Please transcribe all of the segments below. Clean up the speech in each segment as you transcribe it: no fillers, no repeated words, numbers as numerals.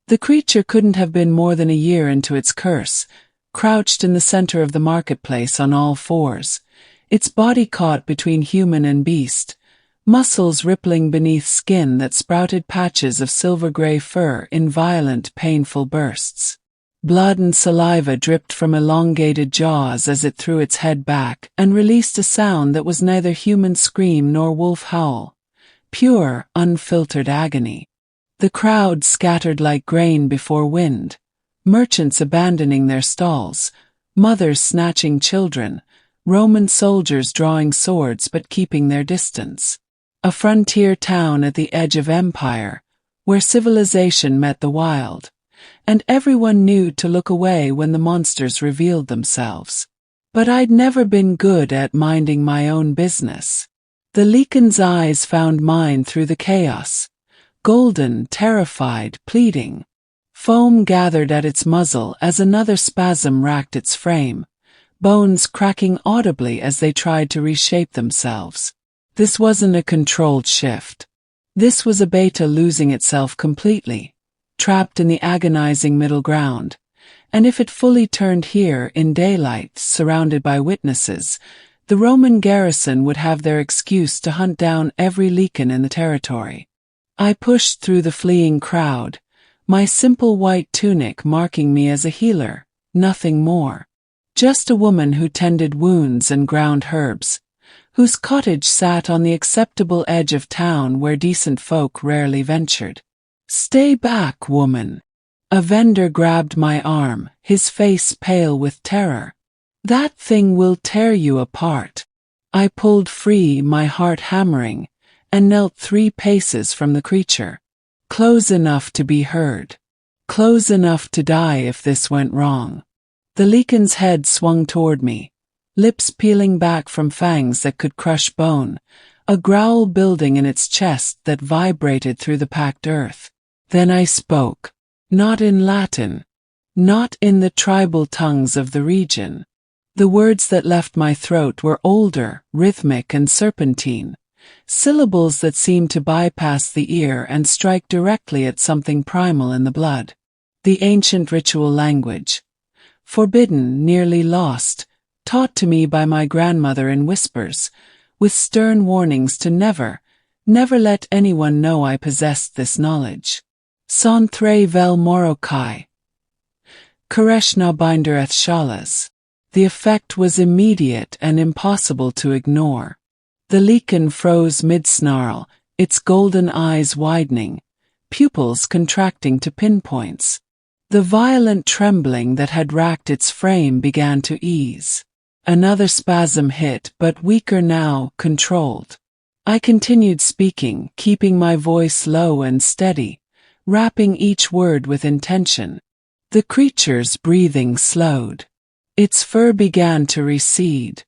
The creature couldn't have been more than a year into its curse, crouched in the center of the marketplace on all fours, its body caught between human and beast, muscles rippling beneath skin that sprouted patches of silver-gray fur in violent, painful bursts. Blood and saliva dripped from elongated jaws as it threw its head back and released a sound that was neither human scream nor wolf howl, pure, unfiltered agony. The crowd scattered like grain before wind, merchants abandoning their stalls, mothers snatching children, Roman soldiers drawing swords but keeping their distance. A frontier town at the edge of empire, where civilization met the wild, and everyone knew to look away when the monsters revealed themselves. But I'd never been good at minding my own business. The Lycan's eyes found mine through the chaos, golden, terrified, pleading. Foam gathered at its muzzle as another spasm racked its frame, bones cracking audibly as they tried to reshape themselves. This wasn't a controlled shift. This was a beta losing itself completely, trapped in the agonizing middle ground, and if it fully turned here in daylight, surrounded by witnesses, the Roman garrison would have their excuse to hunt down every Lycan in the territory. I pushed through the fleeing crowd, my simple white tunic marking me as a healer, nothing more. Just a woman who tended wounds and ground herbs, whose cottage sat on the acceptable edge of town where decent folk rarely ventured. "Stay back, woman." A vendor grabbed my arm, his face pale with terror. "That thing will tear you apart." I pulled free, my heart hammering, and knelt 3 paces from the creature. Close enough to be heard. Close enough to die if this went wrong. The Lycan's head swung toward me, lips peeling back from fangs that could crush bone, a growl building in its chest that vibrated through the packed earth. Then I spoke. Not in Latin. Not in the tribal tongues of the region. The words that left my throat were older, rhythmic and serpentine, syllables that seemed to bypass the ear and strike directly at something primal in the blood. The ancient ritual language. Forbidden, nearly lost, taught to me by my grandmother in whispers, with stern warnings to never let anyone know I possessed this knowledge. Santre vel morokai. Kareshna bindereth shalas. The effect was immediate and impossible to ignore. The Lycan froze mid-snarl, its golden eyes widening, pupils contracting to pinpoints. The violent trembling that had racked its frame began to ease. Another spasm hit, but weaker now, controlled. I continued speaking, keeping my voice low and steady, rapping each word with intention. The creature's breathing slowed. Its fur began to recede.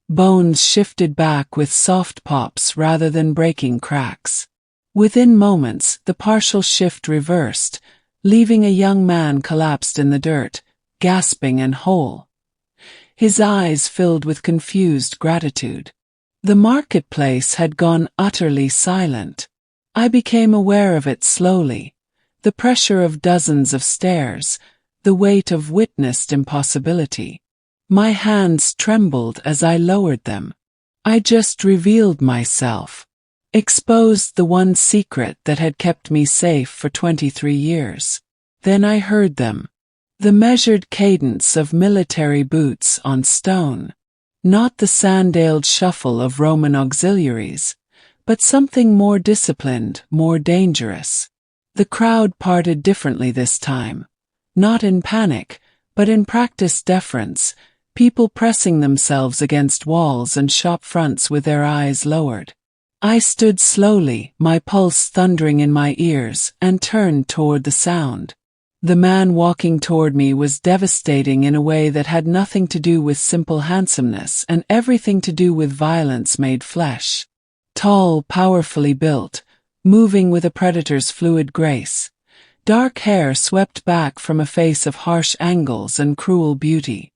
Bones shifted back with soft pops rather than breaking cracks. Within moments, the partial shift reversed, leaving a young man collapsed in the dirt, gasping and whole. His eyes filled with confused gratitude. The marketplace had gone utterly silent. I became aware of it slowly, the pressure of dozens of stares, the weight of witnessed impossibility. My hands trembled as I lowered them. I just revealed myself, exposed the one secret that had kept me safe for 23 years. Then I heard them. The measured cadence of military boots on stone. Not the sandaled shuffle of Roman auxiliaries, but something more disciplined, more dangerous. The crowd parted differently this time. Not in panic, but in practiced deference, people pressing themselves against walls and shop fronts with their eyes lowered. I stood slowly, my pulse thundering in my ears, and turned toward the sound. The man walking toward me was devastating in a way that had nothing to do with simple handsomeness and everything to do with violence made flesh. Tall, powerfully built, moving with a predator's fluid grace. Dark hair swept back from a face of harsh angles and cruel beauty.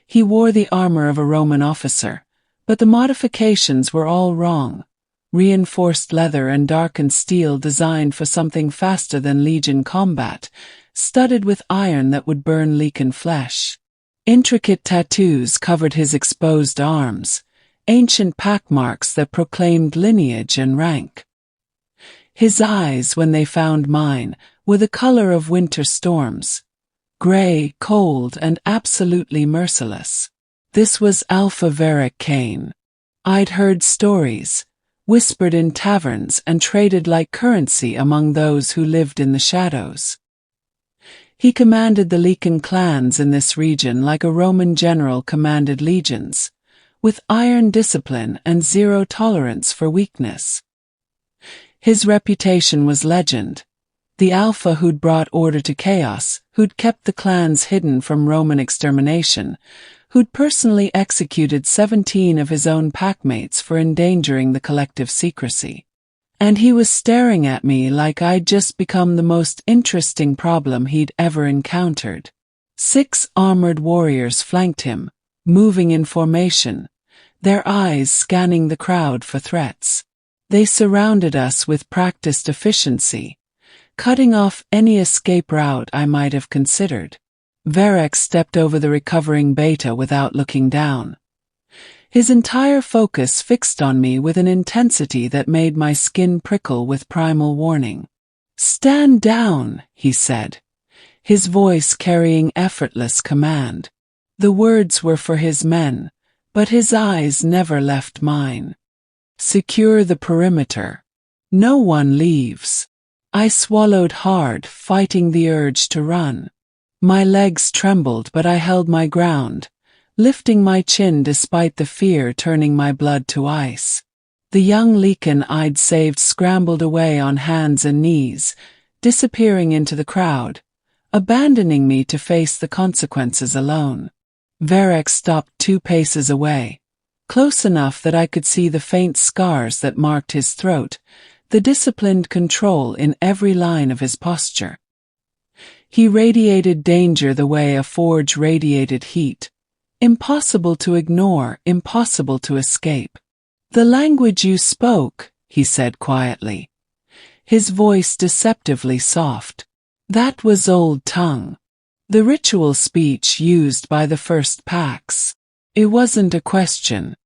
He wore the armor of a Roman officer, but the modifications were all wrong. reinforced leather and darkened steel designed for something faster than Legion combat, studded with iron that would burn Lycan flesh. Intricate tattoos covered his exposed arms, ancient pack marks that proclaimed lineage and rank. His eyes, when they found mine, were the color of winter storms, gray, cold, and absolutely merciless. This was Alpha Varric Kane. I'd heard stories, whispered in taverns, and traded like currency among those who lived in the shadows. He commanded the Lycan clans in this region like a Roman general commanded legions, with iron discipline and zero tolerance for weakness. His reputation was legend, the alpha who'd brought order to chaos, who'd kept the clans hidden from Roman extermination, who'd personally executed 17 of his own packmates for endangering the collective secrecy. And he was staring at me like I'd just become the most interesting problem he'd ever encountered. 6 armored warriors flanked him, moving in formation, their eyes scanning the crowd for threats. They surrounded us with practiced efficiency, cutting off any escape route I might have considered. Varric stepped over the recovering beta without looking down, his entire focus fixed on me with an intensity that made my skin prickle with primal warning. "Stand down," he said, his voice carrying effortless command. The words were for his men, but his eyes never left mine. "Secure the perimeter. No one leaves." I swallowed hard, fighting the urge to run. My legs trembled, but I held my ground, lifting my chin despite the fear turning my blood to ice. The young Lycan I'd saved scrambled away on hands and knees, disappearing into the crowd, abandoning me to face the consequences alone. Varric stopped 2 paces away, close enough that I could see the faint scars that marked his throat, the disciplined control in every line of his posture. He radiated danger the way a forge radiated heat, impossible to ignore, impossible to escape. "The language you spoke," he said quietly, his voice deceptively soft. "That was old tongue. The ritual speech used by the first packs. It wasn't a question."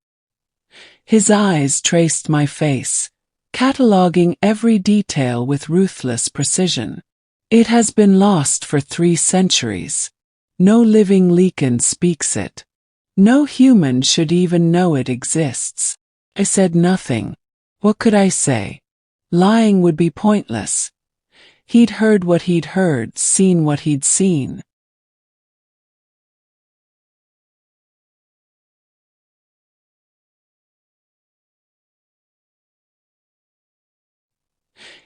His eyes traced my face, cataloging every detail with ruthless precision. "It has been lost for 3 centuries. No living Lycan speaks it. No human should even know it exists." I said nothing. What could I say? Lying would be pointless. He'd heard what he'd heard, seen what he'd seen.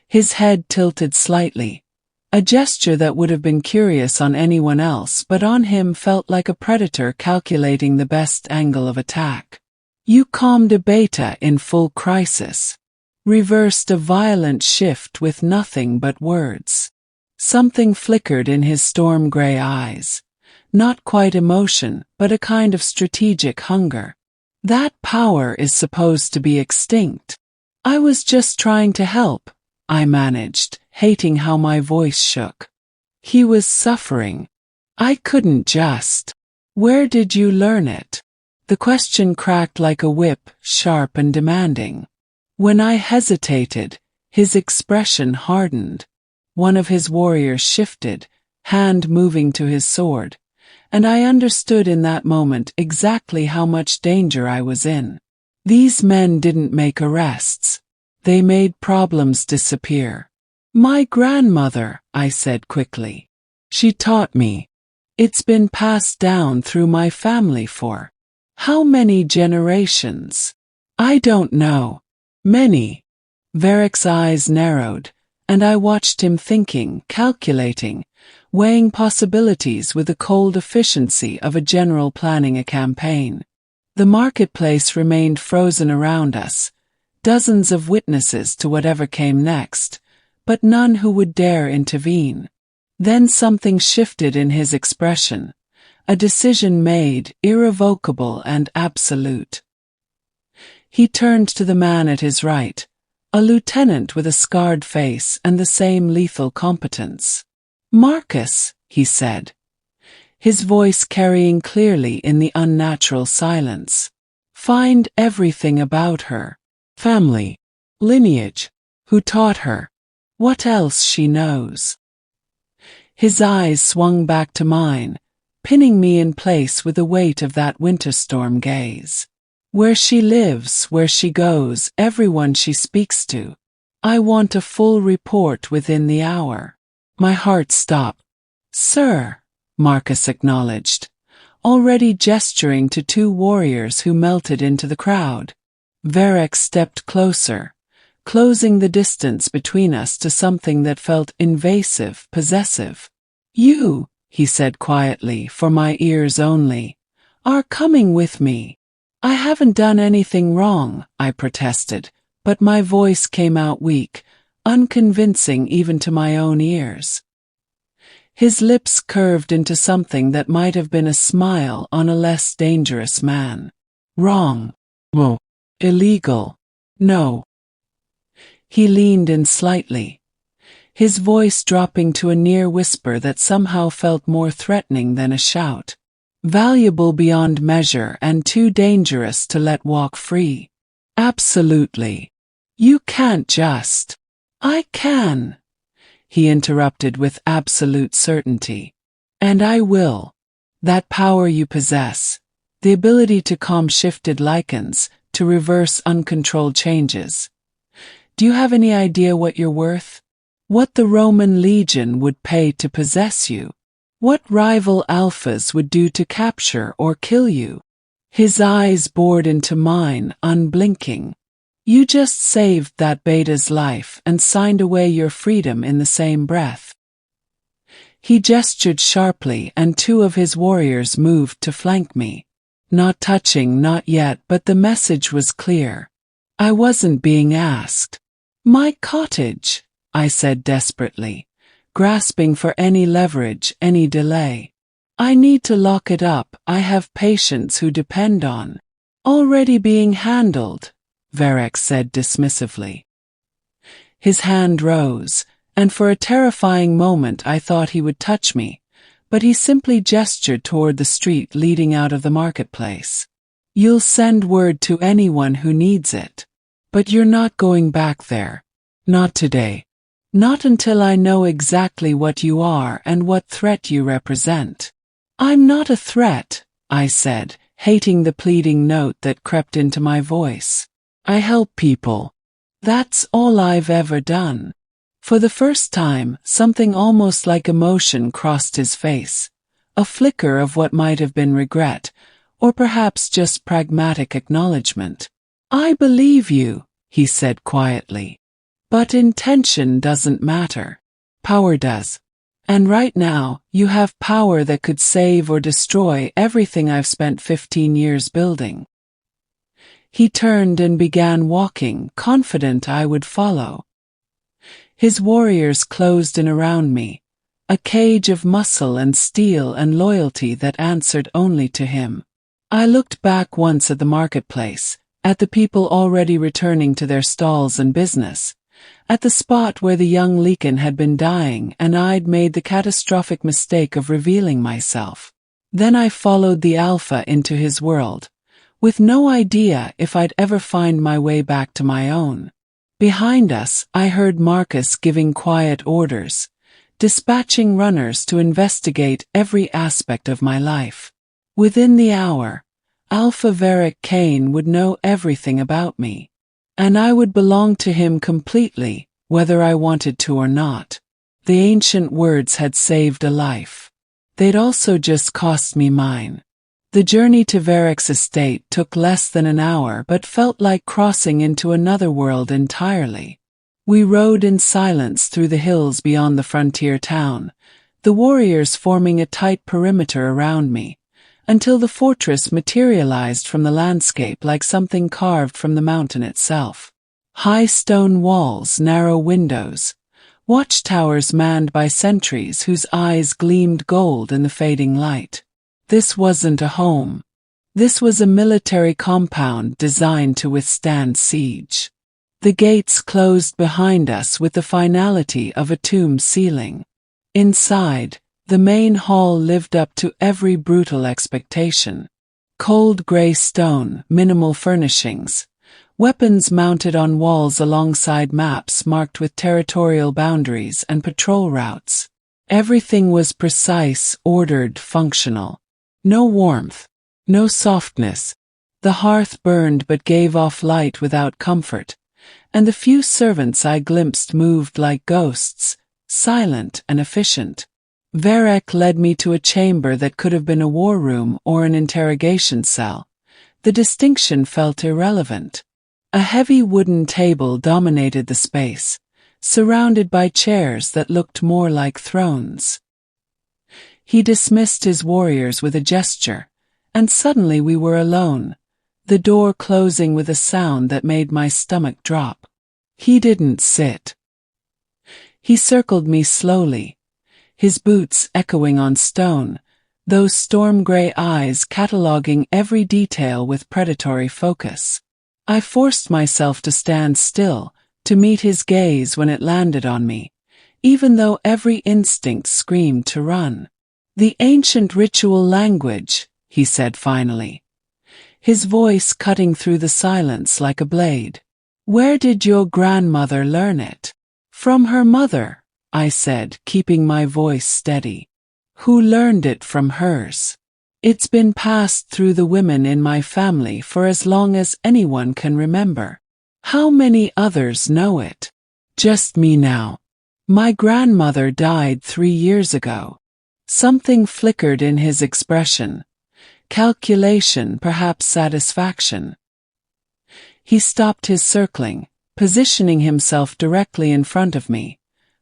His head tilted slightly, a gesture that would have been curious on anyone else but on him felt like a predator calculating the best angle of attack. "You calmed a beta in full crisis. Reversed a violent shift with nothing but words." Something flickered in his storm-gray eyes. Not quite emotion, but a kind of strategic hunger. "That power is supposed to be extinct. I was just trying to help," I managed, hating how my voice shook. He was suffering. I couldn't just. "Where did you learn it?" The question cracked like a whip, sharp and demanding. When I hesitated, his expression hardened. One of his warriors shifted, hand moving to his sword, and I understood in that moment exactly how much danger I was in. These men didn't make arrests. They made problems disappear. "My grandmother," I said quickly. "She taught me. It's been passed down through my family for how many generations? I don't know. Many." Varric's eyes narrowed, and I watched him thinking, calculating, weighing possibilities with the cold efficiency of a general planning a campaign. The marketplace remained frozen around us, dozens of witnesses to whatever came next, but none who would dare intervene. Then something shifted in his expression, a decision made, irrevocable and absolute. He turned to the man at his right, a lieutenant with a scarred face and the same lethal competence. "Marcus," he said, his voice carrying clearly in the unnatural silence. "Find everything about her. Family, lineage, who taught her, what else she knows." His eyes swung back to mine, pinning me in place with the weight of that winter storm gaze. "Where she lives, where she goes, everyone she speaks to. I want a full report within the hour." My heart stopped. "Sir," Marcus acknowledged, already gesturing to two warriors who melted into the crowd. Varric stepped closer, closing the distance between us to something that felt invasive, possessive. "You," he said quietly, for my ears only, "are coming with me." "I haven't done anything wrong," I protested, but my voice came out weak, unconvincing even to my own ears. His lips curved into something that might have been a smile on a less dangerous man. "Wrong. Well, illegal. No." He leaned in slightly, his voice dropping to a near whisper that somehow felt more threatening than a shout. "Valuable beyond measure and too dangerous to let walk free." "Absolutely. You can't just." "I can," he interrupted with absolute certainty. "And I will. That power you possess, the ability to calm shifted Lycans, to reverse uncontrolled changes. Do you have any idea what you're worth? What the Roman legion would pay to possess you? What rival alphas would do to capture or kill you?" His eyes bored into mine, unblinking. "You just saved that beta's life and signed away your freedom in the same breath." He gestured sharply and two of his warriors moved to flank me. Not touching, not yet, but the message was clear. I wasn't being asked. "My cottage," I said desperately, grasping for any leverage, any delay. "I need to lock it up. I have patients who depend on." "Already being handled," Varric said dismissively. His hand rose, and for a terrifying moment I thought he would touch me, but he simply gestured toward the street leading out of the marketplace. "You'll send word to anyone who needs it. But you're not going back there. Not today. Not until I know exactly what you are and what threat you represent." "I'm not a threat," I said, hating the pleading note that crept into my voice. "I help people. That's all I've ever done." For the first time, something almost like emotion crossed his face, a flicker of what might have been regret, or perhaps just pragmatic acknowledgement. "I believe you," he said quietly. "But intention doesn't matter. Power does. And right now, you have power that could save or destroy everything I've spent 15 years building." He turned and began walking, confident I would follow. His warriors closed in around me, a cage of muscle and steel and loyalty that answered only to him. I looked back once at the marketplace, at the people already returning to their stalls and business, at the spot where the young Lycan had been dying and I'd made the catastrophic mistake of revealing myself. Then I followed the Alpha into his world, with no idea if I'd ever find my way back to my own. Behind us, I heard Marcus giving quiet orders, dispatching runners to investigate every aspect of my life. Within the hour, Alpha Varric Kane would know everything about me, and I would belong to him completely, whether I wanted to or not. The ancient words had saved a life. They'd also just cost me mine. The journey to Varric's estate took less than an hour but felt like crossing into another world entirely. We rode in silence through the hills beyond the frontier town, the warriors forming a tight perimeter around me, until the fortress materialized from the landscape like something carved from the mountain itself. High stone walls, narrow windows, watchtowers manned by sentries whose eyes gleamed gold in the fading light. This wasn't a home. This was a military compound designed to withstand siege. The gates closed behind us with the finality of a tomb sealing. Inside, the main hall lived up to every brutal expectation. Cold gray stone, minimal furnishings, weapons mounted on walls alongside maps marked with territorial boundaries and patrol routes. Everything was precise, ordered, functional. No warmth, no softness. The hearth burned but gave off light without comfort, and the few servants I glimpsed moved like ghosts, silent and efficient. Varek led me to a chamber that could have been a war room or an interrogation cell. The distinction felt irrelevant. A heavy wooden table dominated the space, surrounded by chairs that looked more like thrones. He dismissed his warriors with a gesture, and suddenly we were alone, the door closing with a sound that made my stomach drop. He didn't sit. He circled me slowly, his boots echoing on stone, those storm-gray eyes cataloging every detail with predatory focus. I forced myself to stand still, to meet his gaze when it landed on me, even though every instinct screamed to run. "The ancient ritual language," he said finally, his voice cutting through the silence like a blade. "Where did your grandmother learn it?" "From her mother," I said, keeping my voice steady. "Who learned it from hers? It's been passed through the women in my family for as long as anyone can remember. How many others know it?" "Just me now. My grandmother died 3 years ago." Something flickered in his expression. Calculation, perhaps satisfaction. He stopped his circling, positioning himself directly in front of me,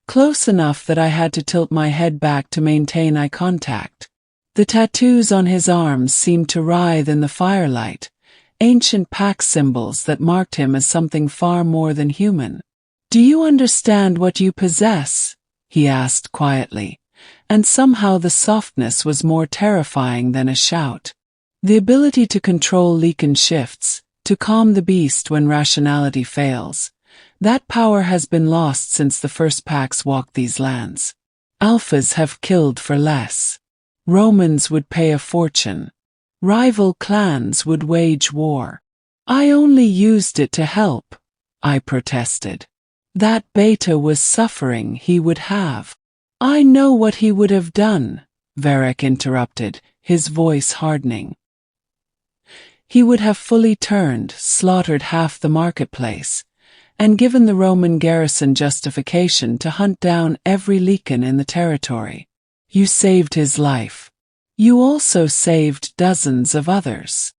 close enough that I had to tilt my head back to maintain eye contact. The tattoos on his arms seemed to writhe in the firelight, ancient pack symbols that marked him as something far more than human. "Do you understand what you possess?" he asked quietly, and somehow the softness was more terrifying than a shout. "The ability to control Lycan shifts, to calm the beast when rationality fails. That power has been lost since the first packs walked these lands. Alphas have killed for less. Romans would pay a fortune. Rival clans would wage war. I only used it to help," I protested. "That beta was suffering, he would have." "I know what he would have done," Varek interrupted, his voice hardening. "He would have fully turned, slaughtered half the marketplace, and given the Roman garrison justification to hunt down every Lycan in the territory. You saved his life. You also saved dozens of others."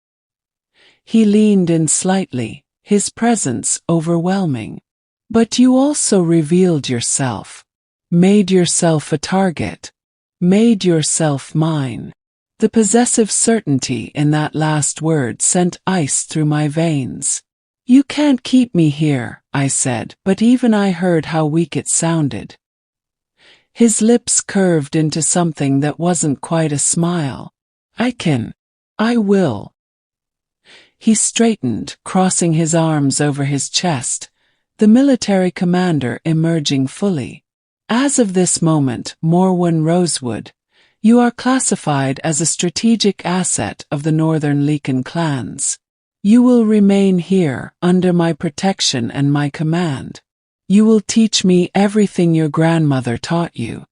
He leaned in slightly, his presence overwhelming. "But you also revealed yourself. Made yourself a target. Made yourself mine." The possessive certainty in that last word sent ice through my veins. "You can't keep me here," I said, but even I heard how weak it sounded. His lips curved into something that wasn't quite a smile. "I can. I will." He straightened, crossing his arms over his chest, the military commander emerging fully. "As of this moment, Morwen Rosewood, you are classified as a strategic asset of the northern Lycan clans. You will remain here, under my protection and my command. You will teach me everything your grandmother taught you.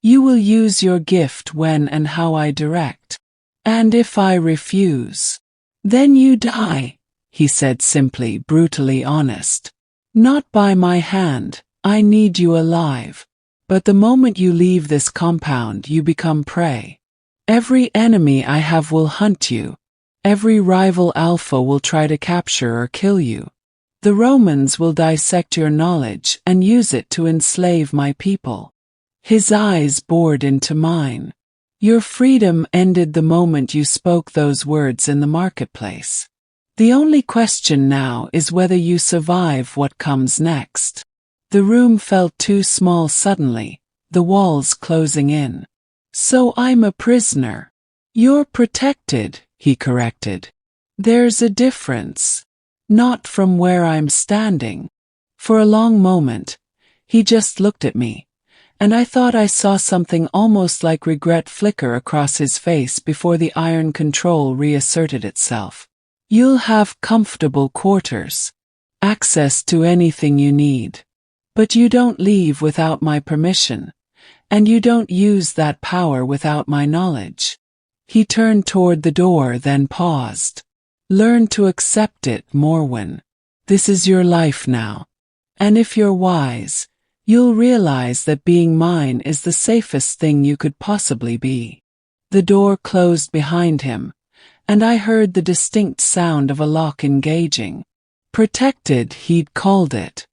You will use your gift when and how I direct. And if I refuse, then you die," he said simply, brutally honest. "Not by my hand, I need you alive. But the moment you leave this compound, you become prey. Every enemy I have will hunt you. Every rival alpha will try to capture or kill you. The Romans will dissect your knowledge and use it to enslave my people." His eyes bored into mine. "Your freedom ended the moment you spoke those words in the marketplace. The only question now is whether you survive what comes next." The room felt too small suddenly, the walls closing in. "So I'm a prisoner. You're protected," he corrected. There's a difference. Not from where I'm standing. For a long moment, he just looked at me, and I thought I saw something almost like regret flicker across his face before the iron control reasserted itself. You'll have comfortable quarters, access to anything you need. But you don't leave without my permission, and you don't use that power without my knowledge. He turned toward the door, then paused. Learn to accept it, Morwen. This is your life now. And if you're wise, you'll realize that being mine is the safest thing you could possibly be. The door closed behind him, and I heard the distinct sound of a lock engaging. Protected, he'd called it.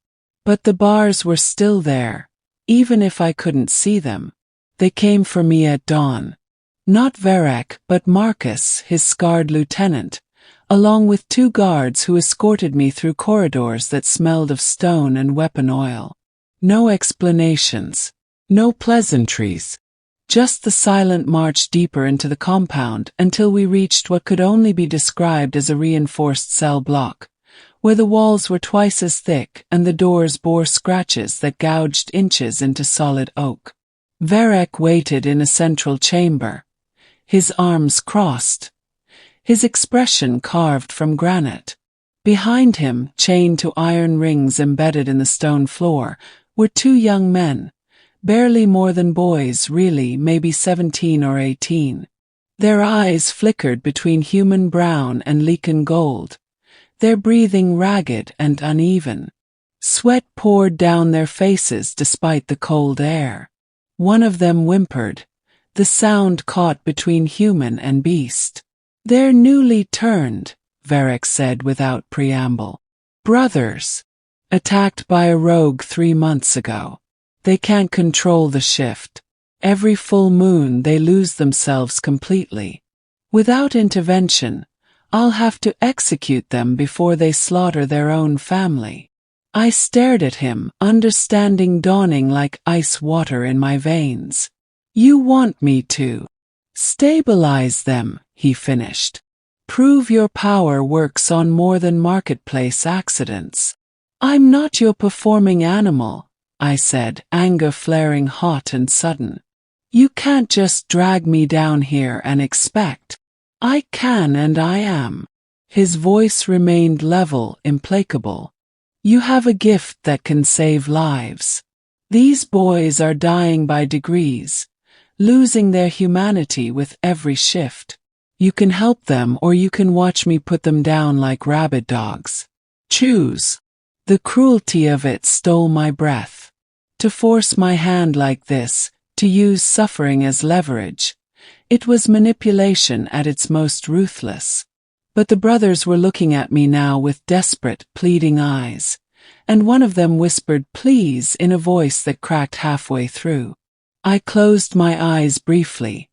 But the bars were still there, even if I couldn't see them. They came for me at dawn. Not Varek, but Marcus, his scarred lieutenant, along with 2 guards who escorted me through corridors that smelled of stone and weapon oil. No explanations, no pleasantries. Just the silent march deeper into the compound until we reached what could only be described as a reinforced cell block, where the walls were twice as thick and the doors bore scratches that gouged inches into solid oak. Varek waited in a central chamber, his arms crossed, his expression carved from granite. Behind him, chained to iron rings embedded in the stone floor, were 2 young men, barely more than boys, really, maybe 17 or 18. Their eyes flickered between human brown and Lycan gold, their breathing ragged and uneven. Sweat poured down their faces despite the cold air. One of them whimpered, the sound caught between human and beast. They're newly turned, Varek said without preamble. Brothers. Attacked by a rogue 3 months ago. They can't control the shift. Every full moon they lose themselves completely. Without intervention, I'll have to execute them before they slaughter their own family. I stared at him, understanding dawning like ice water in my veins. You want me to stabilize them, he finished. Prove your power works on more than marketplace accidents. I'm not your performing animal, I said, anger flaring hot and sudden. You can't just drag me down here and expect. I can, and I am. His voice remained level, implacable. You have a gift that can save lives. These boys are dying by degrees, losing their humanity with every shift. You can help them, or you can watch me put them down like rabid dogs. Choose. The cruelty of it stole my breath. To force my hand like this, to use suffering as leverage. It was manipulation at its most ruthless. But the brothers were looking at me now with desperate, pleading eyes, and one of them whispered please in a voice that cracked halfway through. I closed my eyes briefly,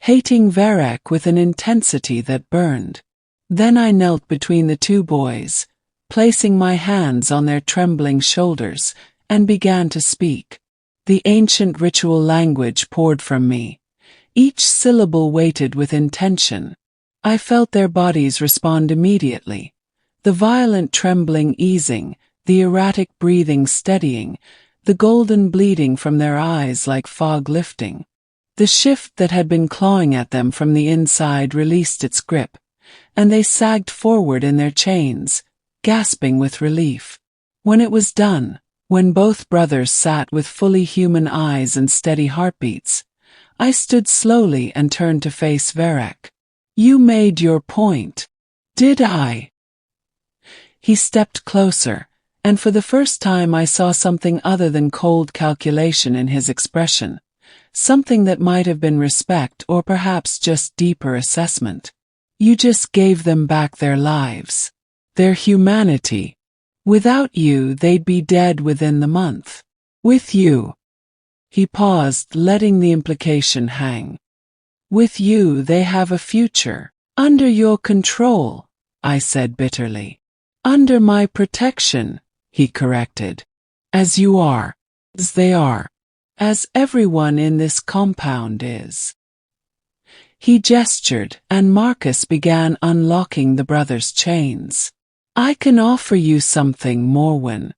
hating Varek with an intensity that burned. Then I knelt between the 2 boys, placing my hands on their trembling shoulders, and began to speak. The ancient ritual language poured from me, each syllable weighted with intention. I felt their bodies respond immediately, the violent trembling easing, the erratic breathing steadying, the golden bleeding from their eyes like fog lifting. The shift that had been clawing at them from the inside released its grip, and they sagged forward in their chains, gasping with relief. When it was done, when both brothers sat with fully human eyes and steady heartbeats, I stood slowly and turned to face Varek. You made your point. Did I? He stepped closer, and for the first time I saw something other than cold calculation in his expression, something that might have been respect or perhaps just deeper assessment. You just gave them back their lives, their humanity. Without you, they'd be dead within the month. With you. He paused, letting the implication hang. With you, they have a future. Under your control, I said bitterly. Under my protection, he corrected. As you are. As they are. As everyone in this compound is. He gestured, and Marcus began unlocking the brothers' chains. I can offer you something, Morwen.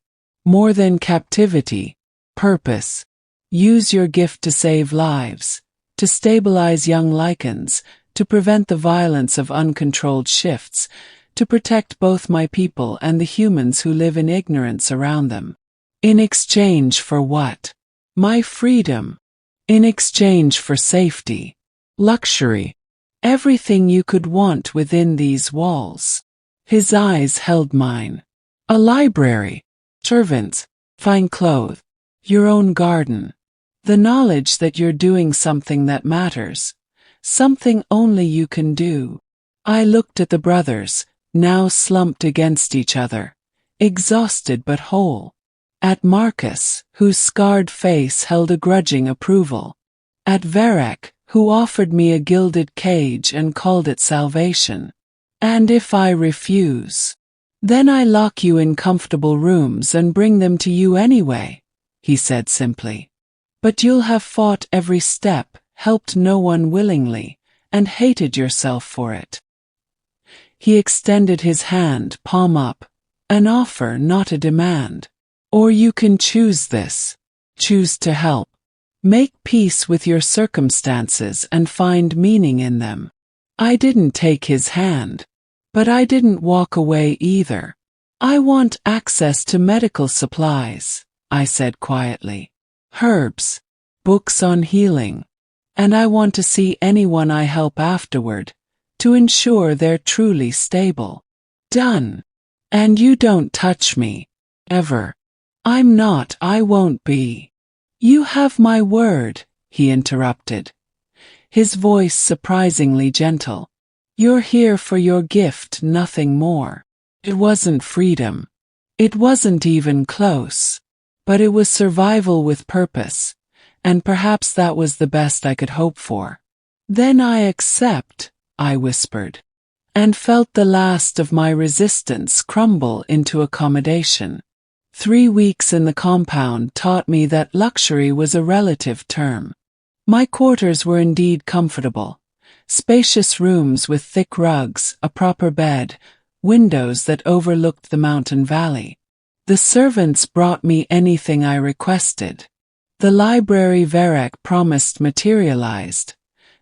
More than captivity, purpose. Use your gift to save lives, to stabilize young Lycans, to prevent the violence of uncontrolled shifts, to protect both my people and the humans who live in ignorance around them. In exchange for what? My freedom. In exchange for safety. Luxury. Everything you could want within these walls. His eyes held mine. A library. Servants. Fine clothes. Your own garden. The knowledge that you're doing something that matters. Something only you can do. I looked at the brothers, now slumped against each other, exhausted but whole. At Marcus, whose scarred face held a grudging approval. At Varek, who offered me a gilded cage and called it salvation. And if I refuse, then I lock you in comfortable rooms and bring them to you anyway, he said simply. But you'll have fought every step, helped no one willingly, and hated yourself for it. He extended his hand, palm up, an offer, not a demand. Or you can choose this. Choose to help. Make peace with your circumstances and find meaning in them. I didn't take his hand. But I didn't walk away either. I want access to medical supplies, I said quietly. Herbs. Books on healing. And I want to see anyone I help afterward, to ensure they're truly stable. Done. And you don't touch me. Ever. I'm not, I won't be. You have my word, he interrupted. His voice surprisingly gentle. You're here for your gift, nothing more. It wasn't freedom. It wasn't even close. But it was survival with purpose. And perhaps that was the best I could hope for. Then I accept, I whispered. And felt the last of my resistance crumble into accommodation. 3 weeks in the compound taught me that luxury was a relative term. My quarters were indeed comfortable. Spacious rooms with thick rugs, a proper bed, windows that overlooked the mountain valley. The servants brought me anything I requested. The library Varek promised materialized,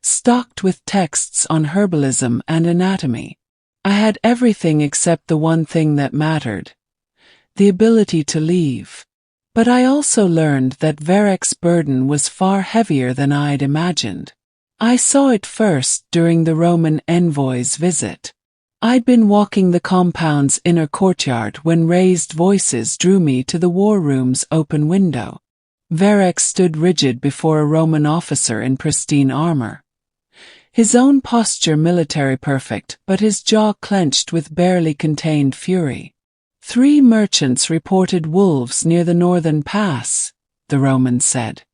stocked with texts on herbalism and anatomy. I had everything except the one thing that mattered. The ability to leave. But I also learned that Varek's burden was far heavier than I'd imagined. I saw it first during the Roman envoy's visit. I'd been walking the compound's inner courtyard when raised voices drew me to the war room's open window. Varek stood rigid before a Roman officer in pristine armor. His own posture military perfect, but his jaw clenched with barely contained fury. 3 merchants reported wolves near the northern pass, the Roman said.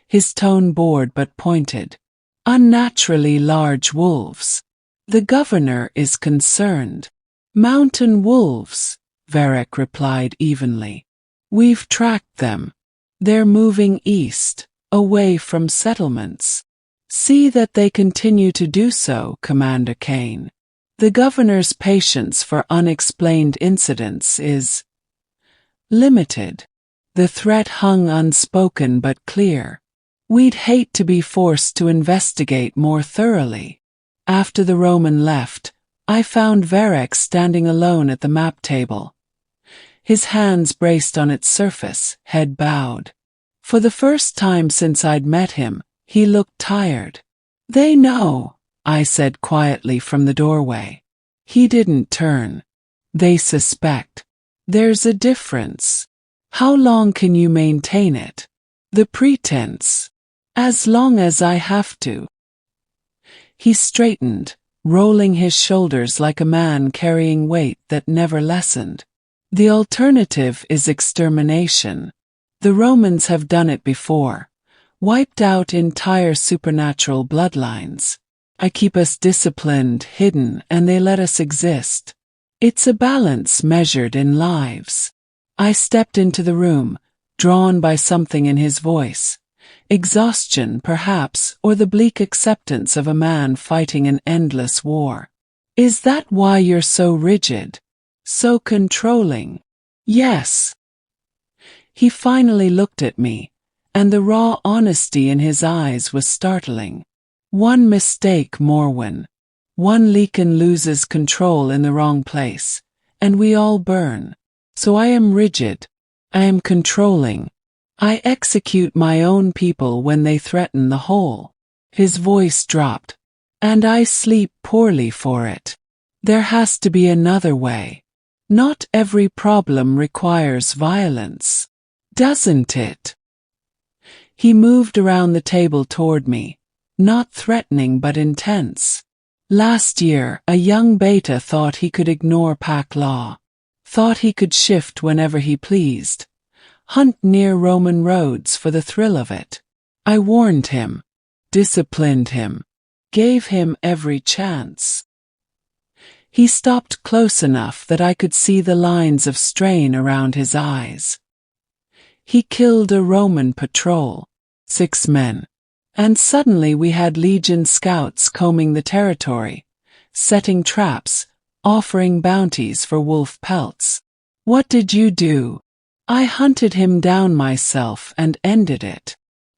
His tone bored but pointed. Unnaturally large wolves. The governor is concerned. Mountain wolves, Varek replied evenly. We've tracked them. They're moving east, away from settlements. See that they continue to do so, Commander Kane. The governor's patience for unexplained incidents is limited. The threat hung unspoken but clear. We'd hate to be forced to investigate more thoroughly. After the Roman left, I found Varek standing alone at the map table. His hands braced on its surface, head bowed. For the first time since I'd met him, he looked tired. They know, I said quietly from the doorway. He didn't turn. They suspect. There's a difference. How long can you maintain it? The pretense. As long as I have to. He straightened, rolling his shoulders like a man carrying weight that never lessened. The alternative is extermination. The Romans have done it before. Wiped out entire supernatural bloodlines. I keep us disciplined, hidden, and they let us exist. It's a balance measured in lives. I stepped into the room, drawn by something in his voice. exhaustion perhaps, or the bleak acceptance of a man fighting an endless war. Is that why you're so rigid? So controlling? Yes. He finally looked at me, and the raw honesty in his eyes was startling. One mistake, Morwen. One Lycan loses control in the wrong place, and we all burn. So I am rigid. I am controlling. I execute my own people when they threaten the whole. His voice dropped. And I sleep poorly for it. There has to be another way. Not every problem requires violence. Doesn't it? He moved around the table toward me, not threatening but intense. Last year, a young beta thought he could ignore pack law. Thought he could shift whenever he pleased. Hunt near Roman roads for the thrill of it. I warned him. Disciplined him. Gave him every chance. He stopped close enough that I could see the lines of strain around his eyes. He killed a Roman patrol, 6 men. And suddenly we had Legion scouts combing the territory, setting traps, offering bounties for wolf pelts. What did you do? I hunted him down myself and ended it.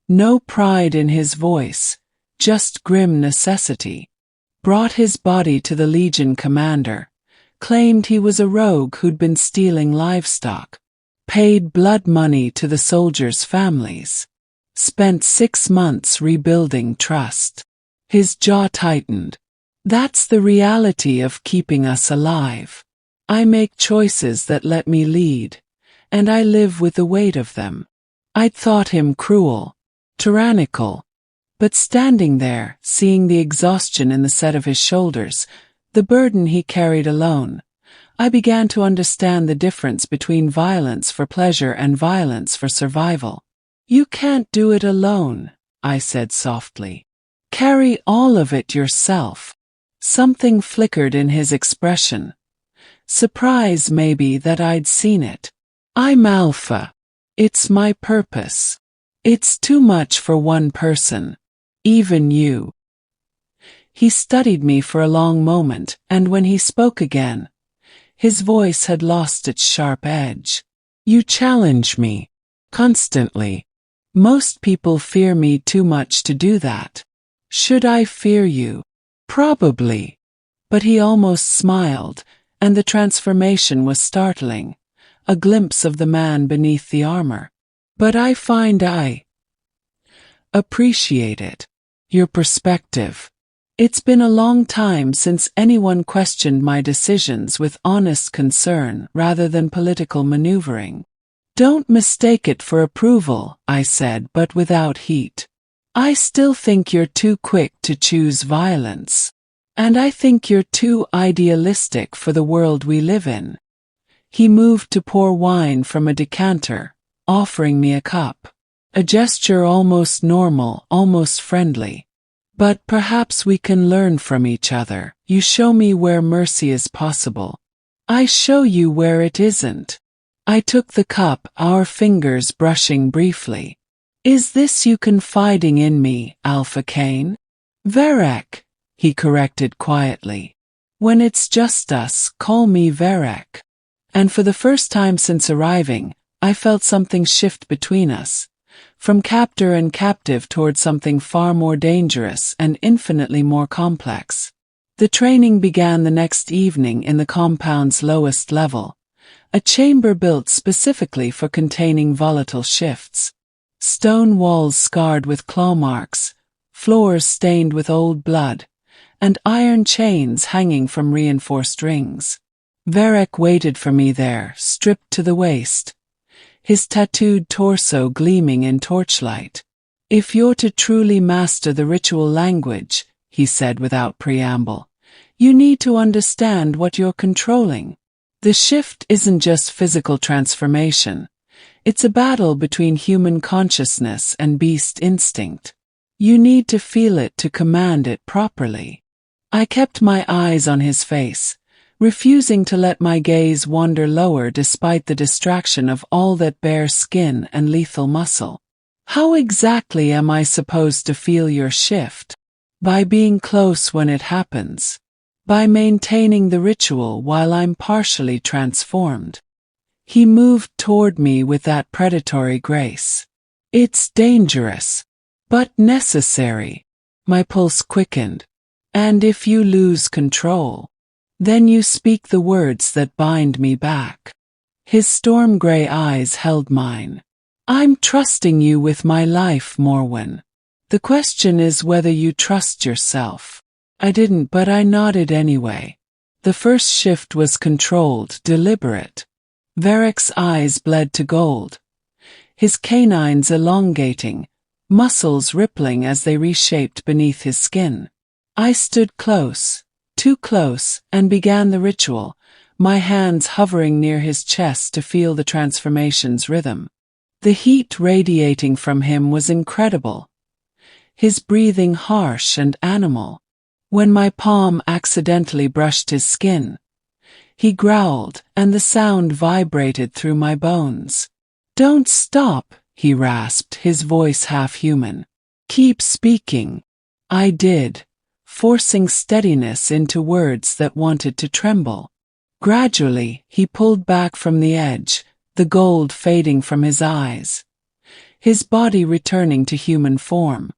No pride in his voice, just grim necessity. Brought his body to the Legion commander, claimed he was a rogue who'd been stealing livestock, paid blood money to the soldiers' families, spent 6 months rebuilding trust. His jaw tightened. That's the reality of keeping us alive. I make choices that let me lead, and I live with the weight of them. I'd thought him cruel, tyrannical. But standing there, seeing the exhaustion in the set of his shoulders, the burden he carried alone, I began to understand the difference between violence for pleasure and violence for survival. You can't do it alone, I said softly. Carry all of it yourself. Something flickered in his expression. Surprise maybe that I'd seen it. I'm alpha. It's my purpose. It's too much for one person. Even you. He studied me for a long moment, and when he spoke again, his voice had lost its sharp edge. You challenge me. Constantly. Most people fear me too much to do that. Should I fear you? Probably. But he almost smiled, and the transformation was startling, a glimpse of the man beneath the armor. But I find I appreciate it. Your perspective. It's been a long time since anyone questioned my decisions with honest concern rather than political maneuvering. Don't mistake it for approval, I said, but without heat. I still think you're too quick to choose violence. And I think you're too idealistic for the world we live in. He moved to pour wine from a decanter, offering me a cup. A gesture almost normal, almost friendly. But perhaps we can learn from each other. You show me where mercy is possible. I show you where it isn't. I took the cup, our fingers brushing briefly. Is this you confiding in me, Alpha Cain? Verek, he corrected quietly. When it's just us, call me Verek. And for the first time since arriving, I felt something shift between us. From captor and captive toward something far more dangerous and infinitely more complex. The training began the next evening in the compound's lowest level, a chamber built specifically for containing volatile shifts. Stone walls scarred with claw marks, floors stained with old blood, and iron chains hanging from reinforced rings. Verek waited for me there, stripped to the waist, his tattooed torso gleaming in torchlight. If you're to truly master the ritual language, he said without preamble, you need to understand what you're controlling. The shift isn't just physical transformation. It's a battle between human consciousness and beast instinct. You need to feel it to command it properly. I kept my eyes on his face, refusing to let my gaze wander lower despite the distraction of all that bare skin and lethal muscle. How exactly am I supposed to feel your shift? By being close when it happens. By maintaining the ritual while I'm partially transformed. He moved toward me with that predatory grace. It's dangerous, but necessary. My pulse quickened. And if you lose control, then you speak the words that bind me back. His storm-gray eyes held mine. I'm trusting you with my life, Morwen. The question is whether you trust yourself. I didn't, but I nodded anyway. The first shift was controlled, deliberate. Varric's eyes bled to gold. His canines elongating, muscles rippling as they reshaped beneath his skin. I stood close, too close, and began the ritual, my hands hovering near his chest to feel the transformation's rhythm. The heat radiating from him was incredible. His breathing harsh and animal. When my palm accidentally brushed his skin, he growled, and the sound vibrated through my bones. Don't stop, he rasped, his voice half-human. Keep speaking. I did, forcing steadiness into words that wanted to tremble. Gradually, he pulled back from the edge, the gold fading from his eyes, his body returning to human form.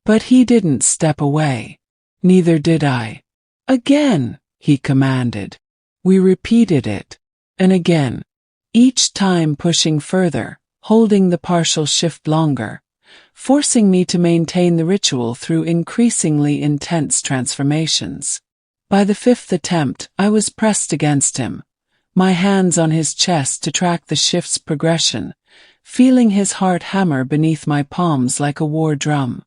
But he didn't step away. Neither did I. Again, he commanded. We repeated it, and again, each time pushing further, holding the partial shift longer, forcing me to maintain the ritual through increasingly intense transformations. By the fifth attempt, I was pressed against him, my hands on his chest to track the shift's progression, feeling his heart hammer beneath my palms like a war drum.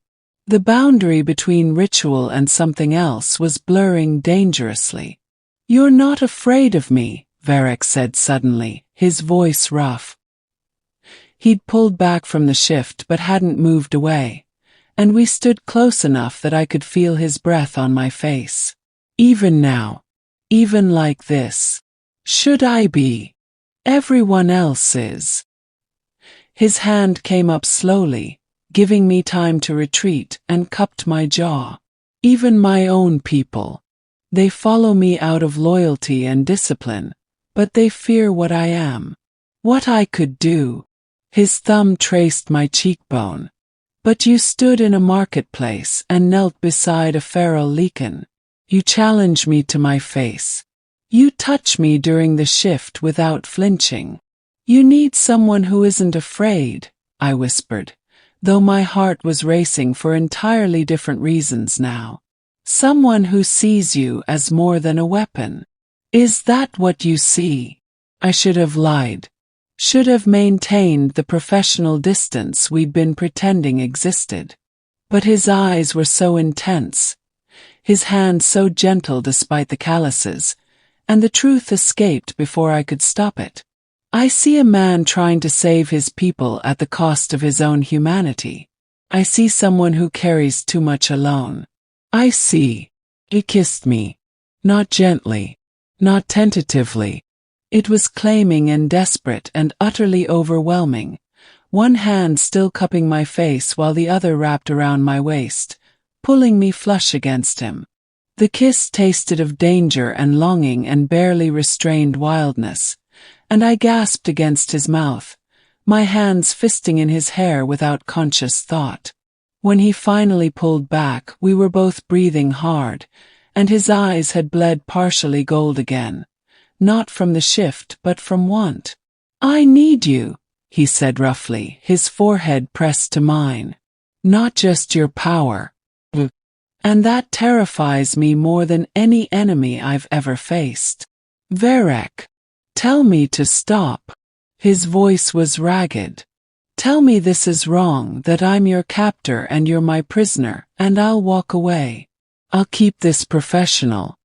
The boundary between ritual and something else was blurring dangerously. You're not afraid of me, Varric said suddenly, his voice rough. He'd pulled back from the shift but hadn't moved away, and we stood close enough that I could feel his breath on my face. Even now, even like this, should I be? Everyone else is. His hand came up slowly, giving me time to retreat, and cupped my jaw. Even my own people. They follow me out of loyalty and discipline, but they fear what I am. What I could do. His thumb traced my cheekbone. But you stood in a marketplace and knelt beside a feral Lycan. You challenge me to my face. You touch me during the shift without flinching. You need someone who isn't afraid, I whispered, though my heart was racing for entirely different reasons now. Someone who sees you as more than a weapon. Is that what you see? I should have lied. Should have maintained the professional distance we'd been pretending existed. But his eyes were so intense, his hand so gentle despite the calluses, and the truth escaped before I could stop it. I see a man trying to save his people at the cost of his own humanity. I see someone who carries too much alone. I see. He kissed me. Not gently. Not tentatively. It was claiming and desperate and utterly overwhelming, one hand still cupping my face while the other wrapped around my waist, pulling me flush against him. The kiss tasted of danger and longing and barely restrained wildness, and I gasped against his mouth, my hands fisting in his hair without conscious thought. When he finally pulled back, we were both breathing hard, and his eyes had bled partially gold again, not from the shift but from want. I need you, he said roughly, his forehead pressed to mine. Not just your power. And that terrifies me more than any enemy I've ever faced. Varric, tell me to stop. His voice was ragged. Tell me this is wrong, that I'm your captor and you're my prisoner, and I'll walk away. I'll keep this professional.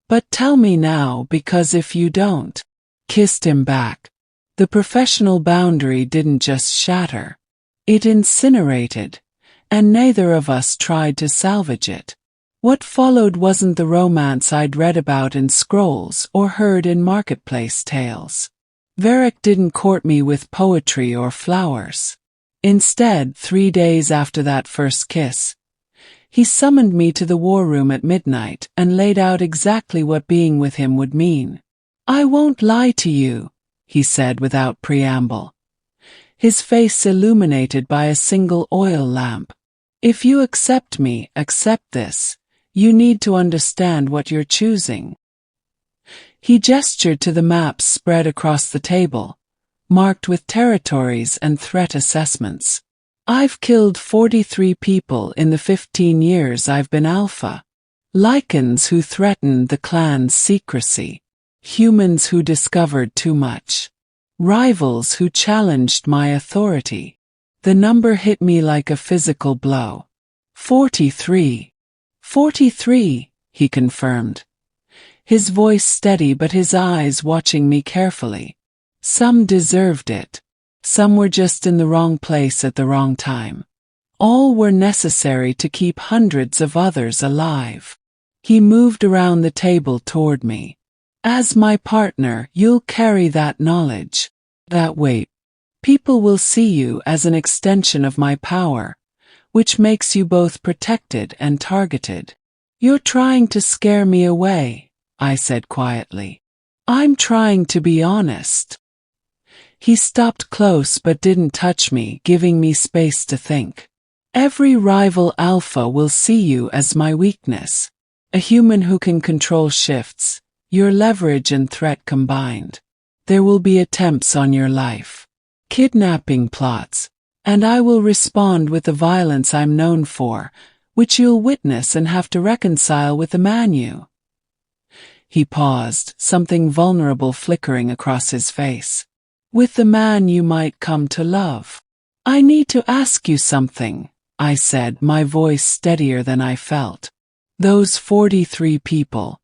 But tell me now, because if you don't, kissed him back. The professional boundary didn't just shatter. It incinerated, and neither of us tried to salvage it. What followed wasn't the romance I'd read about in scrolls or heard in marketplace tales. Varric didn't court me with poetry or flowers. Instead, 3 days after that first kiss, he summoned me to the war room at midnight and laid out exactly what being with him would mean. "I won't lie to you," he said without preamble, his face illuminated by a single oil lamp. "If you accept me, accept this, you need to understand what you're choosing." He gestured to the maps spread across the table, marked with territories and threat assessments. "I've killed 43 people in the 15 years I've been Alpha. Lycans who threatened the clan's secrecy. Humans who discovered too much. Rivals who challenged my authority." The number hit me like a physical blow. 43. 43, he confirmed, his voice steady but his eyes watching me carefully. "Some deserved it. Some were just in the wrong place at the wrong time. All were necessary to keep hundreds of others alive." He moved around the table toward me. "As my partner, you'll carry that knowledge, that weight. People will see you as an extension of my power, which makes you both protected and targeted." "You're trying to scare me away," I said quietly. "I'm trying to be honest." He stopped close but didn't touch me, giving me space to think. "Every rival Alpha will see you as my weakness. A human who can control shifts, your leverage and threat combined. There will be attempts on your life, kidnapping plots, and I will respond with the violence I'm known for, which you'll witness and have to reconcile with the man you—" He paused, something vulnerable flickering across his face. "With the man you might come to love." "I need to ask you something," I said, my voice steadier than I felt. "Those 43 people,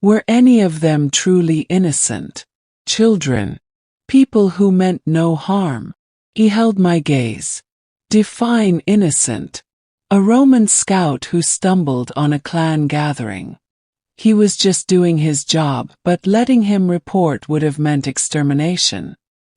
were any of them truly innocent? Children? People who meant no harm?" He held my gaze. "Define innocent." "A Roman scout who stumbled on a clan gathering. He was just doing his job, but letting him report would have meant extermination.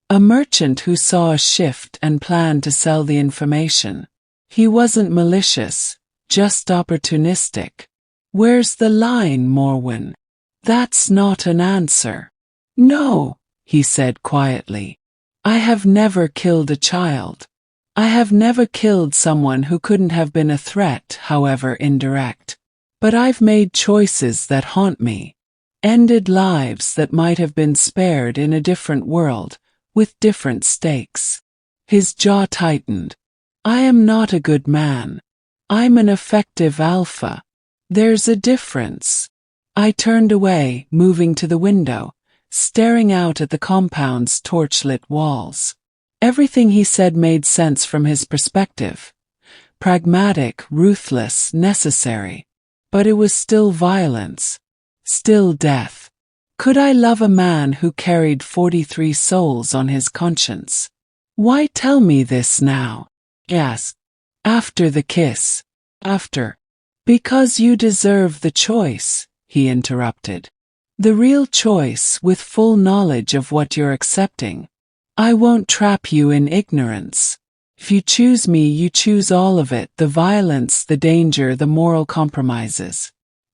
A merchant who saw a shift and planned to sell the information. He wasn't malicious, just opportunistic." "Where's the line, Morwen?" "That's not an answer." "No," he said quietly. "I have never killed a child. I have never killed someone who couldn't have been a threat, however indirect. But I've made choices that haunt me. Ended lives that might have been spared in a different world, with different stakes." His jaw tightened. "I am not a good man. I'm an effective Alpha. There's a difference." I turned away, moving to the window, staring out at the compound's torchlit walls. Everything he said made sense from his perspective. Pragmatic, ruthless, necessary. But it was still violence. Still death. Could I love a man who carried 43 souls on his conscience? "Why tell me this now?" "Yes. After the kiss. After." "Because you deserve the choice," he interrupted. "The real choice, with full knowledge of what you're accepting. I won't trap you in ignorance. If you choose me, you choose all of it, the violence, the danger, the moral compromises.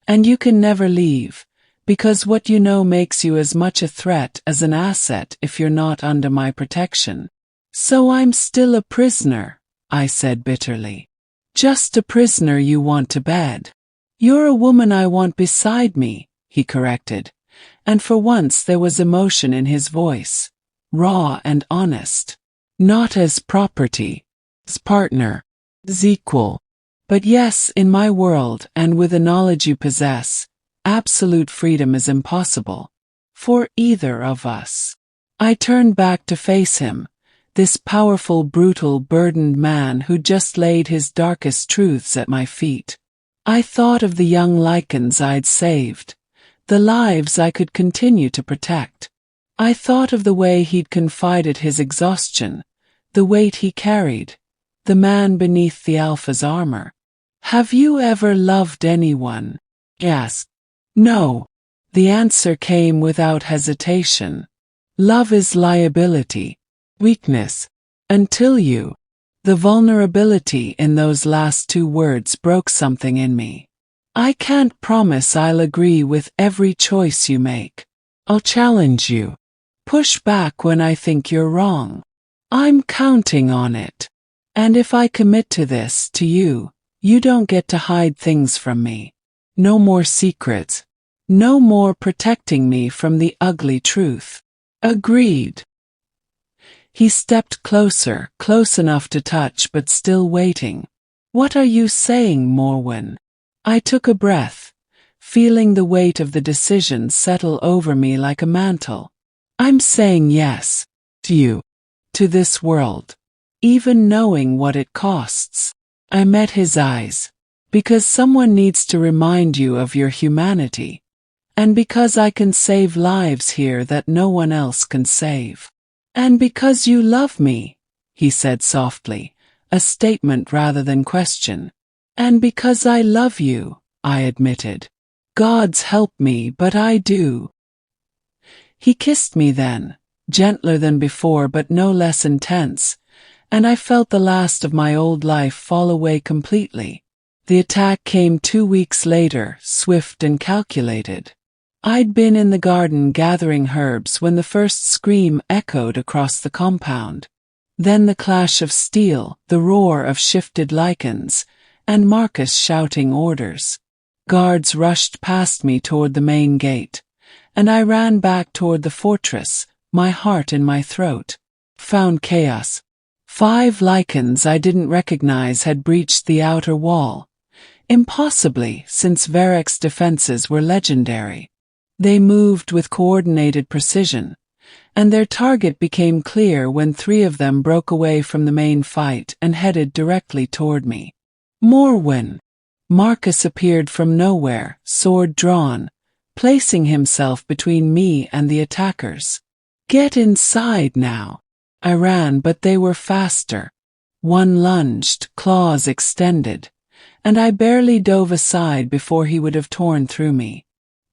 And you can never leave, because what you know makes you as much a threat as an asset if you're not under my protection." "So I'm still a prisoner," I said bitterly. "Just a prisoner you want to bed." "You're a woman I want beside me," he corrected, and for once there was emotion in his voice, raw and honest. "Not as property, as partner, as equal. But yes, in my world, and with the knowledge you possess, absolute freedom is impossible. For either of us." I turned back to face him, this powerful, brutal, burdened man who just laid his darkest truths at my feet. I thought of the young Lycans I'd saved, the lives I could continue to protect. I thought of the way he'd confided his exhaustion, the weight he carried, the man beneath the Alpha's armor. "Have you ever loved anyone?" he asked. "No." The answer came without hesitation. "Love is liability, weakness, until you." The vulnerability in those last two words broke something in me. I can't promise I'll agree with every choice you make. I'll challenge you. Push back when I think you're wrong. I'm counting on it. And if I commit to this, to you, you don't get to hide things from me. No more secrets. No more protecting me from the ugly truth. Agreed. He stepped closer, close enough to touch but still waiting. What are you saying, Morwen? I took a breath, feeling the weight of the decision settle over me like a mantle. I'm saying yes. To you. To this world. Even knowing what it costs. I met his eyes. Because someone needs to remind you of your humanity. And because I can save lives here that no one else can save. And because you love me, he said softly, a statement rather than question. And because I love you, I admitted. God's help me, but I do. He kissed me then, gentler than before but no less intense, and I felt the last of my old life fall away completely. The attack came 2 weeks later, swift and calculated. I'd been in the garden gathering herbs when the first scream echoed across the compound. Then the clash of steel, the roar of shifted Lycans, and Marcus shouting orders. Guards rushed past me toward the main gate, and I ran back toward the fortress, my heart in my throat. Found chaos. 5 Lycans I didn't recognize had breached the outer wall. Impossibly, since Varek's defenses were legendary. They moved with coordinated precision, and their target became clear when 3 of them broke away from the main fight and headed directly toward me. Morwen. Marcus appeared from nowhere, sword drawn, placing himself between me and the attackers. Get inside now. I ran, but they were faster. One lunged, claws extended, and I barely dove aside before he would have torn through me.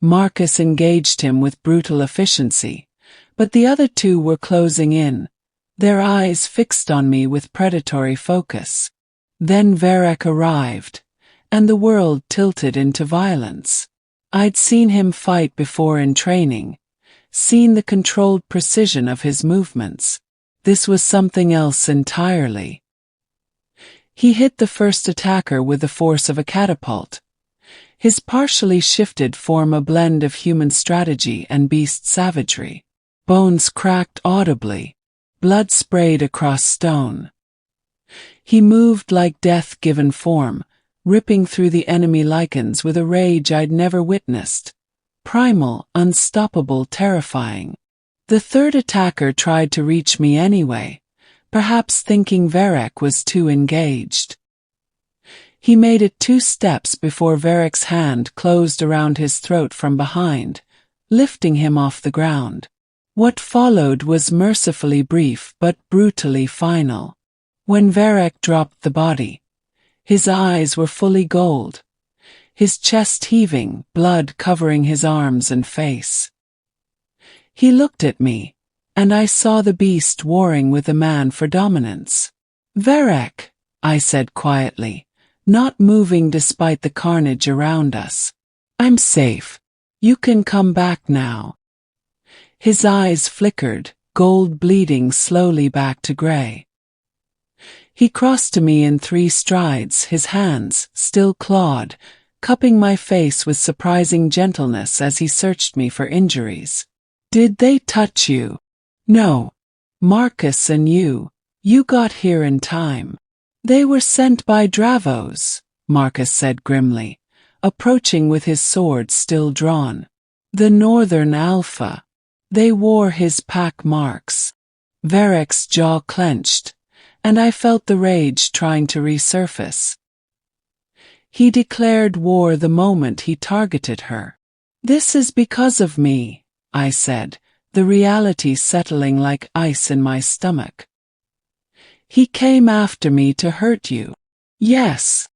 Marcus engaged him with brutal efficiency, but the other 2 were closing in, their eyes fixed on me with predatory focus. Then Varek arrived, and the world tilted into violence. I'd seen him fight before in training, seen the controlled precision of his movements. This was something else entirely. He hit the first attacker with the force of a catapult. His partially shifted form a blend of human strategy and beast savagery. Bones cracked audibly. Blood sprayed across stone. He moved like death given form, ripping through the enemy Lycans with a rage I'd never witnessed. Primal, unstoppable, terrifying. The third attacker tried to reach me anyway, perhaps thinking Varek was too engaged. He made it 2 steps before Varek's hand closed around his throat from behind, lifting him off the ground. What followed was mercifully brief but brutally final. When Varek dropped the body, his eyes were fully gold, his chest heaving, blood covering his arms and face. He looked at me, and I saw the beast warring with the man for dominance. Varek, I said quietly, not moving despite the carnage around us. I'm safe. You can come back now. His eyes flickered, gold bleeding slowly back to gray. He crossed to me in 3 strides, his hands, still clawed, cupping my face with surprising gentleness as he searched me for injuries. Did they touch you? No. Marcus and you got here in time. They were sent by Dravos, Marcus said grimly, approaching with his sword still drawn. The Northern Alpha. They wore his pack marks. Varek's jaw clenched, and I felt the rage trying to resurface. He declared war the moment he targeted her. This is because of me, I said, the reality settling like ice in my stomach. He came after me to hurt you. Yes.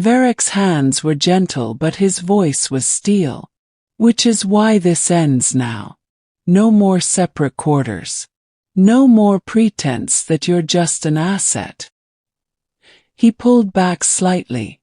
Varek's hands were gentle but his voice was steel. Which is why this ends now. No more separate quarters. No more pretense that you're just an asset. He pulled back slightly,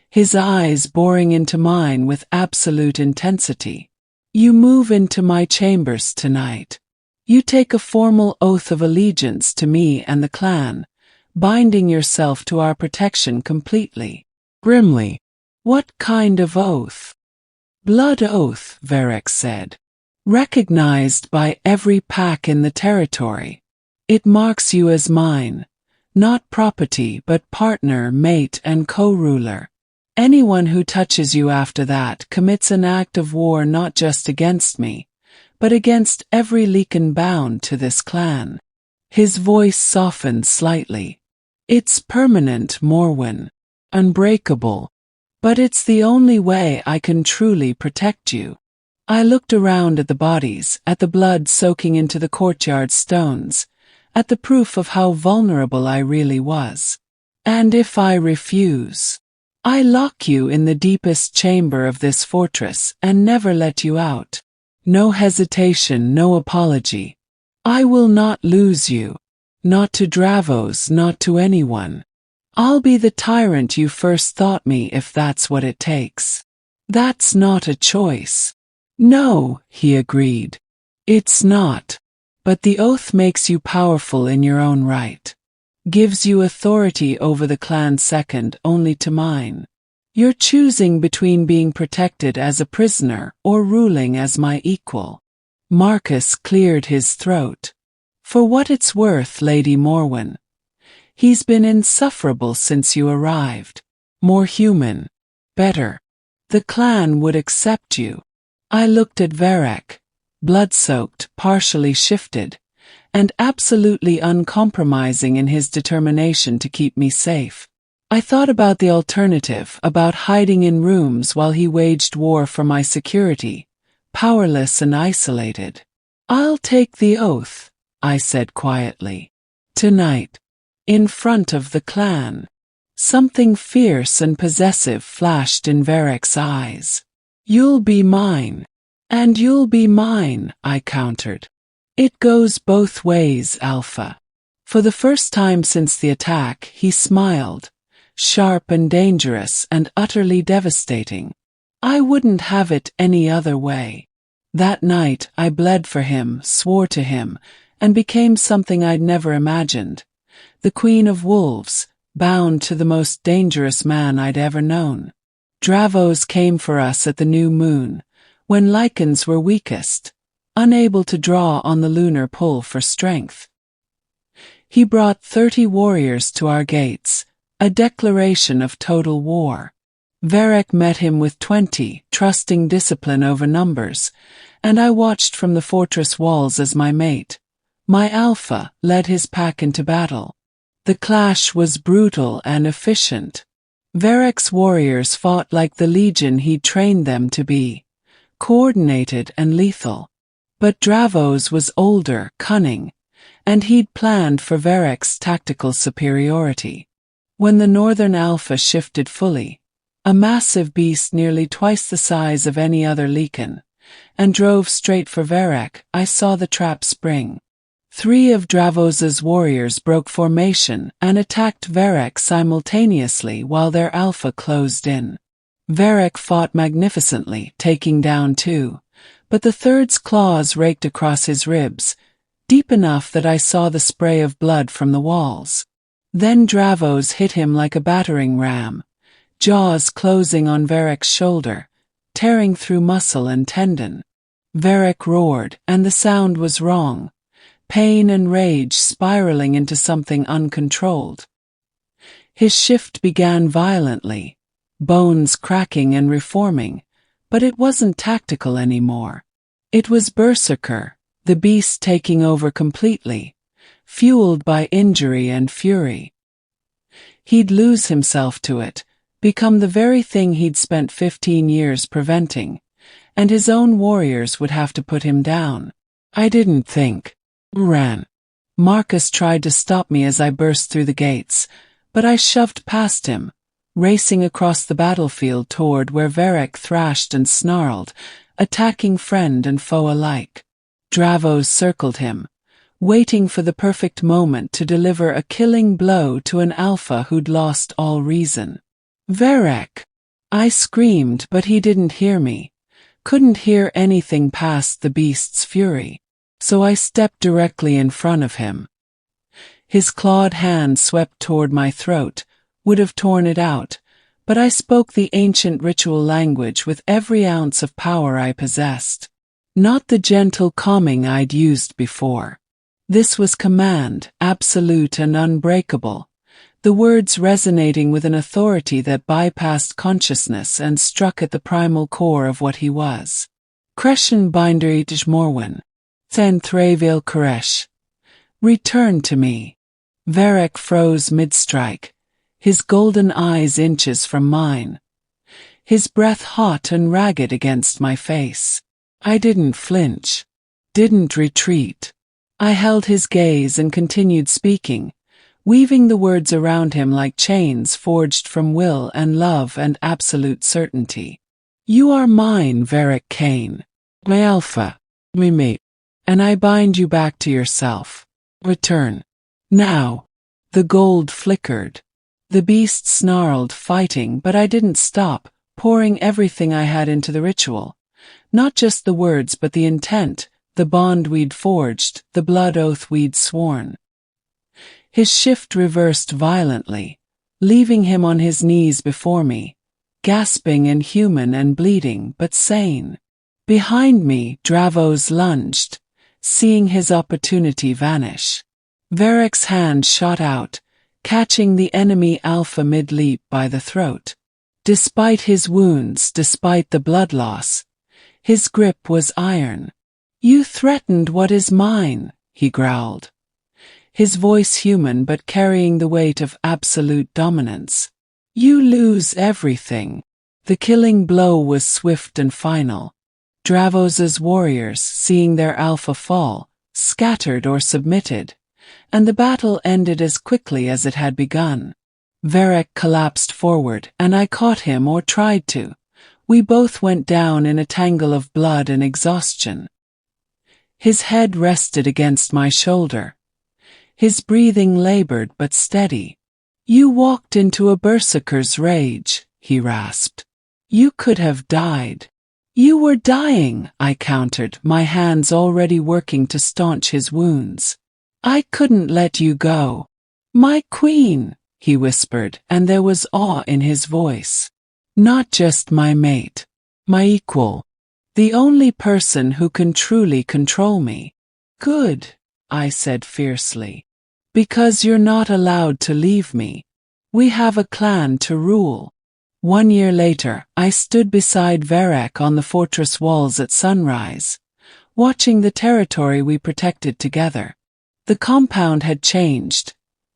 his eyes boring into mine with absolute intensity. You move into my chambers tonight. You take a formal oath of allegiance to me and the clan, binding yourself to our protection completely. Grimly. What kind of oath? Blood oath, Varric said. Recognized by every pack in the territory. It marks you as mine, not property but partner, mate and co-ruler. Anyone who touches you after that commits an act of war not just against me, but against every Lycan bound to this clan. His voice softened slightly. It's permanent, Morwen. Unbreakable. But it's the only way I can truly protect you. I looked around at the bodies, at the blood soaking into the courtyard stones, at the proof of how vulnerable I really was. And if I refuse, I lock you in the deepest chamber of this fortress and never let you out. No hesitation, no apology. I will not lose you. Not to Dravos, not to anyone. I'll be the tyrant you first thought me if that's what it takes. That's not a choice. No, he agreed. It's not. But the oath makes you powerful in your own right. Gives you authority over the clan second only to mine. You're choosing between being protected as a prisoner or ruling as my equal. Marcus cleared his throat. For what it's worth, Lady Morwen. He's been insufferable since you arrived. More human. Better. The clan would accept you. I looked at Varric, blood-soaked, partially shifted, and absolutely uncompromising in his determination to keep me safe. I thought about the alternative, about hiding in rooms while he waged war for my security, powerless and isolated. I'll take the oath, I said quietly. Tonight. In front of the clan. Something fierce and possessive flashed in Varric's eyes. You'll be mine. And you'll be mine, I countered. It goes both ways, Alpha. For the first time since the attack, he smiled, sharp and dangerous and utterly devastating. I wouldn't have it any other way. That night, I bled for him, swore to him, and became something I'd never imagined. The Queen of Wolves, bound to the most dangerous man I'd ever known. Dravos came for us at the new moon, when Lycans were weakest, unable to draw on the lunar pull for strength. He brought 30 warriors to our gates, a declaration of total war. Varric met him with 20, trusting discipline over numbers, and I watched from the fortress walls as my mate, my Alpha, led his pack into battle. The clash was brutal and efficient. Varric's warriors fought like the legion he'd trained them to be, coordinated and lethal. But Dravos was older, cunning, and he'd planned for Varric's tactical superiority. When the northern Alpha shifted fully, a massive beast nearly twice the size of any other Lycan, and drove straight for Varric, I saw the trap spring. 3 of Dravos's warriors broke formation and attacked Varric simultaneously while their Alpha closed in. Varric fought magnificently, taking down 2, but the third's claws raked across his ribs, deep enough that I saw the spray of blood from the walls. Then Dravos hit him like a battering ram, jaws closing on Varric's shoulder, tearing through muscle and tendon. Varric roared, and the sound was wrong. Pain and rage spiraling into something uncontrolled. His shift began violently, bones cracking and reforming, but it wasn't tactical anymore. It was berserker, the beast taking over completely, fueled by injury and fury. He'd lose himself to it, become the very thing he'd spent 15 years preventing, and his own warriors would have to put him down. I didn't think. Ran. Marcus tried to stop me as I burst through the gates, but I shoved past him, racing across the battlefield toward where Varric thrashed and snarled, attacking friend and foe alike. Dravos circled him, waiting for the perfect moment to deliver a killing blow to an alpha who'd lost all reason. "Varek!" I screamed, but he didn't hear me. Couldn't hear anything past the beast's fury. So I stepped directly in front of him. His clawed hand swept toward my throat, would have torn it out, but I spoke the ancient ritual language with every ounce of power I possessed. Not the gentle calming I'd used before. This was command, absolute and unbreakable, the words resonating with an authority that bypassed consciousness and struck at the primal core of what he was. Crescent bindery Morwen. Then Thravel Koresh. Return to me. Varek froze mid-strike, his golden eyes inches from mine. His breath hot and ragged against my face. I didn't flinch. Didn't retreat. I held his gaze and continued speaking, weaving the words around him like chains forged from will and love and absolute certainty. "You are mine, Varek Kane. My alpha. My mate. And I bind you back to yourself. Return. Now." The gold flickered. The beast snarled, fighting, but I didn't stop, pouring everything I had into the ritual. Not just the words but the intent, the bond we'd forged, the blood oath we'd sworn. His shift reversed violently, leaving him on his knees before me, gasping, inhuman and bleeding but sane. Behind me, Dravos lunged, seeing his opportunity vanish. Varek's hand shot out, catching the enemy alpha mid-leap by the throat. Despite his wounds, despite the blood loss, his grip was iron. "You threatened what is mine," he growled. His voice human but carrying the weight of absolute dominance. "You lose everything." The killing blow was swift and final. Dravos's warriors, seeing their alpha fall, scattered or submitted, and the battle ended as quickly as it had begun. Varek collapsed forward, and I caught him or tried to. We both went down in a tangle of blood and exhaustion. His head rested against my shoulder. His breathing labored but steady. "You walked into a berserker's rage," he rasped. "You could have died." "You were dying," I countered, my hands already working to staunch his wounds. "I couldn't let you go." "My queen," he whispered, and there was awe in his voice. "Not just my mate. My equal. The only person who can truly control me." "Good," I said fiercely. "Because you're not allowed to leave me. We have a clan to rule." 1 year later, I stood beside Varek on the fortress walls at sunrise, watching the territory we protected together. The compound had changed,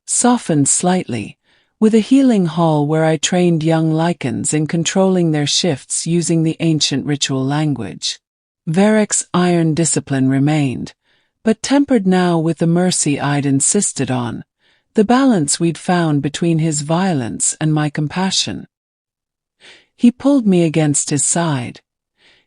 softened slightly, with a healing hall where I trained young Lycans in controlling their shifts using the ancient ritual language. Varek's iron discipline remained, but tempered now with the mercy I'd insisted on, the balance we'd found between his violence and my compassion. He pulled me against his side,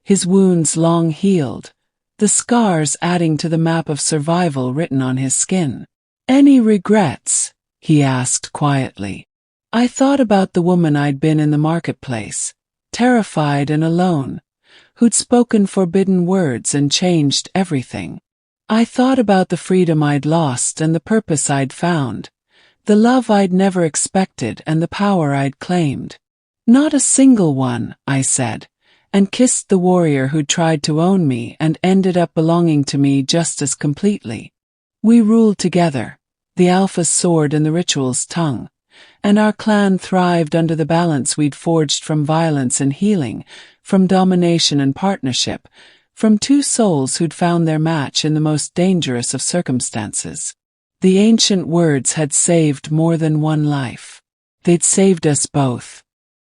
his wounds long healed, the scars adding to the map of survival written on his skin. "Any regrets?" he asked quietly. I thought about the woman I'd been in the marketplace, terrified and alone, who'd spoken forbidden words and changed everything. I thought about the freedom I'd lost and the purpose I'd found, the love I'd never expected and the power I'd claimed. "Not a single one," I said, and kissed the warrior who'd tried to own me and ended up belonging to me just as completely. We ruled together, the Alpha's sword and the ritual's tongue, and our clan thrived under the balance we'd forged from violence and healing, from domination and partnership, from two souls who'd found their match in the most dangerous of circumstances. The ancient words had saved more than one life. They'd saved us both.